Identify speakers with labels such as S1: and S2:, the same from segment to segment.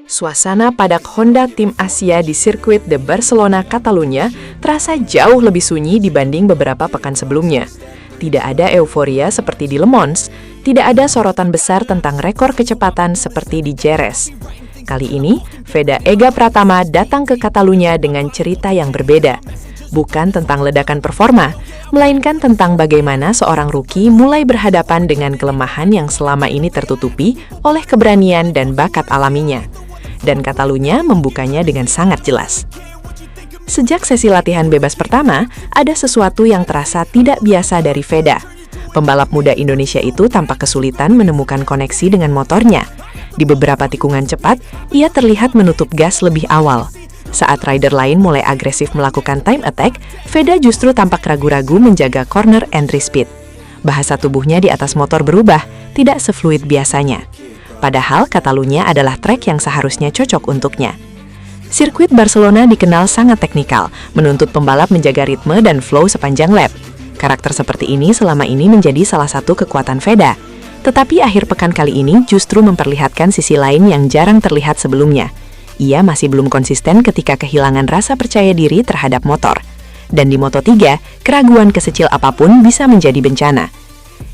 S1: Suasana padak Honda tim Asia di sirkuit de Barcelona, Catalunya terasa jauh lebih sunyi dibanding beberapa pekan sebelumnya. Tidak ada euforia seperti di Le Mans, tidak ada sorotan besar tentang rekor kecepatan seperti di Jerez. Kali ini, Veda Ega Pratama datang ke Catalunya dengan cerita yang berbeda. Bukan tentang ledakan performa, melainkan tentang bagaimana seorang rookie mulai berhadapan dengan kelemahan yang selama ini tertutupi oleh keberanian dan bakat alaminya. Dan Catalunya membukanya dengan sangat jelas. Sejak sesi latihan bebas pertama, ada sesuatu yang terasa tidak biasa dari Veda. Pembalap muda Indonesia itu tampak kesulitan menemukan koneksi dengan motornya. Di beberapa tikungan cepat, ia terlihat menutup gas lebih awal. Saat rider lain mulai agresif melakukan time attack, Veda justru tampak ragu-ragu menjaga corner entry speed. Bahasa tubuhnya di atas motor berubah, tidak sefluid biasanya. Padahal Catalunya adalah trek yang seharusnya cocok untuknya. Sirkuit Barcelona dikenal sangat teknikal, menuntut pembalap menjaga ritme dan flow sepanjang lap. Karakter seperti ini selama ini menjadi salah satu kekuatan Veda. Tetapi akhir pekan kali ini justru memperlihatkan sisi lain yang jarang terlihat sebelumnya. Ia masih belum konsisten ketika kehilangan rasa percaya diri terhadap motor. Dan di Moto3, keraguan kesekecil apapun bisa menjadi bencana.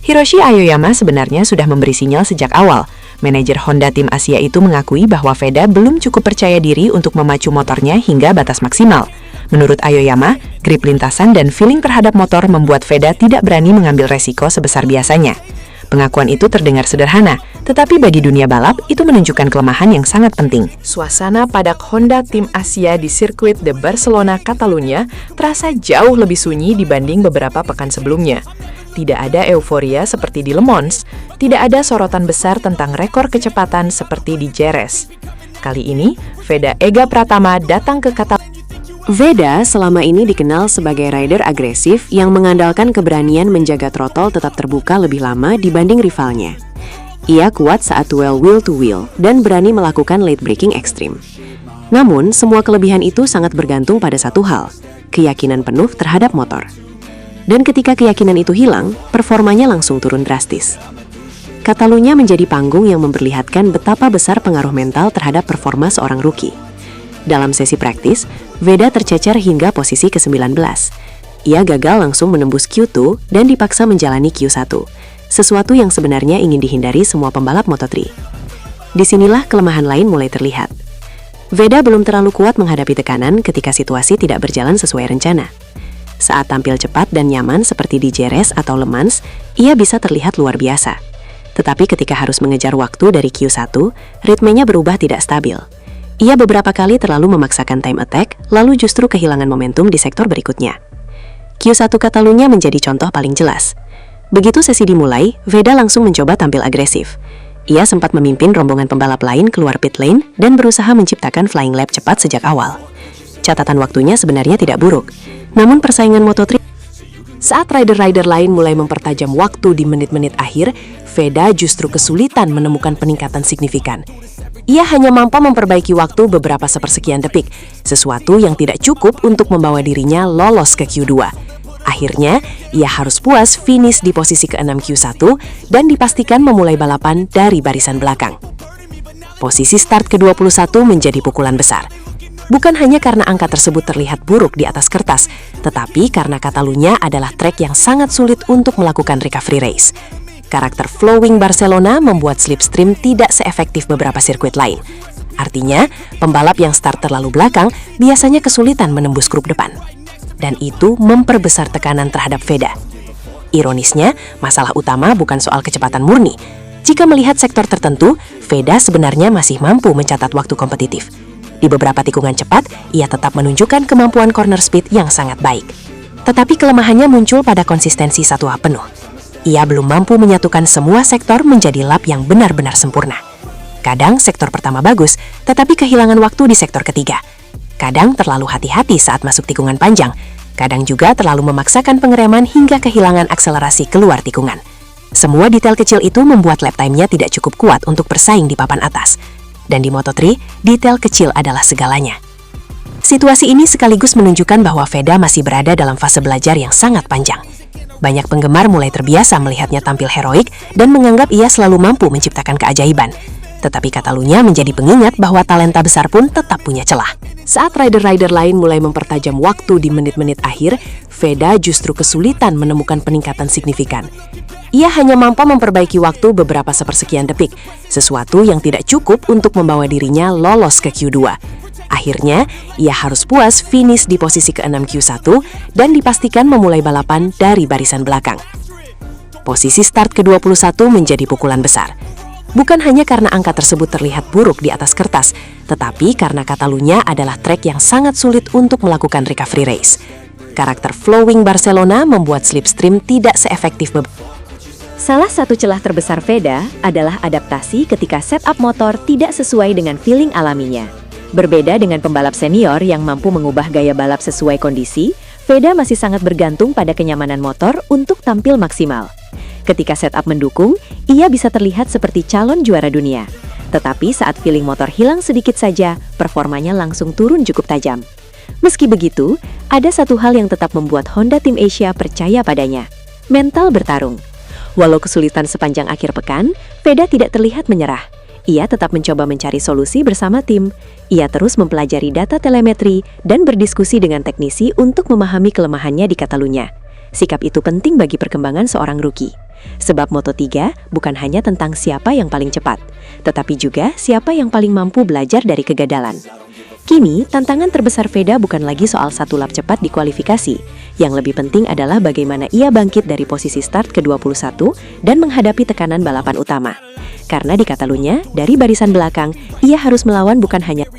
S1: Hiroshi Aoyama sebenarnya sudah memberi sinyal sejak awal. Manajer Honda tim Asia itu mengakui bahwa Veda belum cukup percaya diri untuk memacu motornya hingga batas maksimal. Menurut Aoyama, grip lintasan dan feeling terhadap motor membuat Veda tidak berani mengambil resiko sebesar biasanya. Pengakuan itu terdengar sederhana, tetapi bagi dunia balap itu menunjukkan kelemahan yang sangat penting. Suasana padak Honda tim Asia di sirkuit de Barcelona, Catalunya terasa jauh lebih sunyi dibanding beberapa pekan sebelumnya. Tidak ada euforia seperti di Le Mans, tidak ada sorotan besar tentang rekor kecepatan seperti di Jerez. Kali ini, Veda Ega Pratama datang ke Catalunya.
S2: Veda selama ini dikenal sebagai rider agresif yang mengandalkan keberanian menjaga throttle tetap terbuka lebih lama dibanding rivalnya. Ia kuat saat duel wheel-to-wheel dan berani melakukan late braking ekstrim. Namun, semua kelebihan itu sangat bergantung pada satu hal, keyakinan penuh terhadap motor. Dan ketika keyakinan itu hilang, performanya langsung turun drastis. Catalunya menjadi panggung yang memperlihatkan betapa besar pengaruh mental terhadap performa seorang rookie. Dalam sesi praktis, Veda tercecer hingga posisi ke-19. Ia gagal langsung menembus Q2 dan dipaksa menjalani Q1, sesuatu yang sebenarnya ingin dihindari semua pembalap Moto3. Disinilah kelemahan lain mulai terlihat. Veda belum terlalu kuat menghadapi tekanan ketika situasi tidak berjalan sesuai rencana. Saat tampil cepat dan nyaman seperti di Jerez atau Le Mans, ia bisa terlihat luar biasa. Tetapi ketika harus mengejar waktu dari Q1, ritmenya berubah tidak stabil. Ia beberapa kali terlalu memaksakan time attack, lalu justru kehilangan momentum di sektor berikutnya. Q1 Catalunya menjadi contoh paling jelas. Begitu sesi dimulai, Veda langsung mencoba tampil agresif. Ia sempat memimpin rombongan pembalap lain keluar pit lane dan berusaha menciptakan flying lap cepat sejak awal. Catatan waktunya sebenarnya tidak buruk. Namun persaingan Moto3, saat rider-rider lain mulai mempertajam waktu di menit-menit akhir, Veda justru kesulitan menemukan peningkatan signifikan. Ia hanya mampu memperbaiki waktu beberapa sepersekian detik, sesuatu yang tidak cukup untuk membawa dirinya lolos ke Q2. Akhirnya, ia harus puas finish di posisi ke-6 Q1 dan dipastikan memulai balapan dari barisan belakang. Posisi start ke-21 menjadi pukulan besar. Bukan hanya karena angka tersebut terlihat buruk di atas kertas, tetapi karena Catalunya adalah trek yang sangat sulit untuk melakukan recovery race. Karakter flowing Barcelona membuat slipstream tidak seefektif beberapa sirkuit lain. Artinya, pembalap yang start terlalu belakang biasanya kesulitan menembus grup depan. Dan itu memperbesar tekanan terhadap Veda. Ironisnya, masalah utama bukan soal kecepatan murni. Jika melihat sektor tertentu, Veda sebenarnya masih mampu mencatat waktu kompetitif. Di beberapa tikungan cepat, ia tetap menunjukkan kemampuan corner speed yang sangat baik. Tetapi kelemahannya muncul pada konsistensi satu lap penuh. Ia belum mampu menyatukan semua sektor menjadi lap yang benar-benar sempurna. Kadang sektor pertama bagus, tetapi kehilangan waktu di sektor ketiga. Kadang terlalu hati-hati saat masuk tikungan panjang. Kadang juga terlalu memaksakan pengereman hingga kehilangan akselerasi keluar tikungan. Semua detail kecil itu membuat lap time-nya tidak cukup kuat untuk bersaing di papan atas. Dan di Moto3, detail kecil adalah segalanya. Situasi ini sekaligus menunjukkan bahwa Veda masih berada dalam fase belajar yang sangat panjang. Banyak penggemar mulai terbiasa melihatnya tampil heroik dan menganggap ia selalu mampu menciptakan keajaiban. Tetapi Catalunya menjadi pengingat bahwa talenta besar pun tetap punya celah. Saat rider-rider lain mulai mempertajam waktu di menit-menit akhir, Veda justru kesulitan menemukan peningkatan signifikan. Ia hanya mampu memperbaiki waktu beberapa sepersekian detik, sesuatu yang tidak cukup untuk membawa dirinya lolos ke Q2. Akhirnya, ia harus puas finish di posisi ke-6 Q1 dan dipastikan memulai balapan dari barisan belakang. Posisi start ke-21 menjadi pukulan besar. Bukan hanya karena angka tersebut terlihat buruk di atas kertas, tetapi karena Catalunya adalah trek yang sangat sulit untuk melakukan recovery race. Karakter flowing Barcelona membuat slipstream tidak seefektif
S3: Salah satu celah terbesar Veda adalah adaptasi ketika setup motor tidak sesuai dengan feeling alaminya. Berbeda dengan pembalap senior yang mampu mengubah gaya balap sesuai kondisi, Veda masih sangat bergantung pada kenyamanan motor untuk tampil maksimal. Ketika setup mendukung, ia bisa terlihat seperti calon juara dunia. Tetapi saat feeling motor hilang sedikit saja, performanya langsung turun cukup tajam. Meski begitu, ada satu hal yang tetap membuat Honda Tim Asia percaya padanya: mental bertarung. Walau kesulitan sepanjang akhir pekan, Veda tidak terlihat menyerah. Ia tetap mencoba mencari solusi bersama tim. Ia terus mempelajari data telemetri dan berdiskusi dengan teknisi untuk memahami kelemahannya di Catalunya. Sikap itu penting bagi perkembangan seorang rookie. Sebab Moto3 bukan hanya tentang siapa yang paling cepat, tetapi juga siapa yang paling mampu belajar dari kegagalan. Kini, tantangan terbesar Veda bukan lagi soal satu lap cepat di kualifikasi. Yang lebih penting adalah bagaimana ia bangkit dari posisi start ke-21 dan menghadapi tekanan balapan utama. Karena di Catalunya, dari barisan belakang, ia harus melawan bukan hanya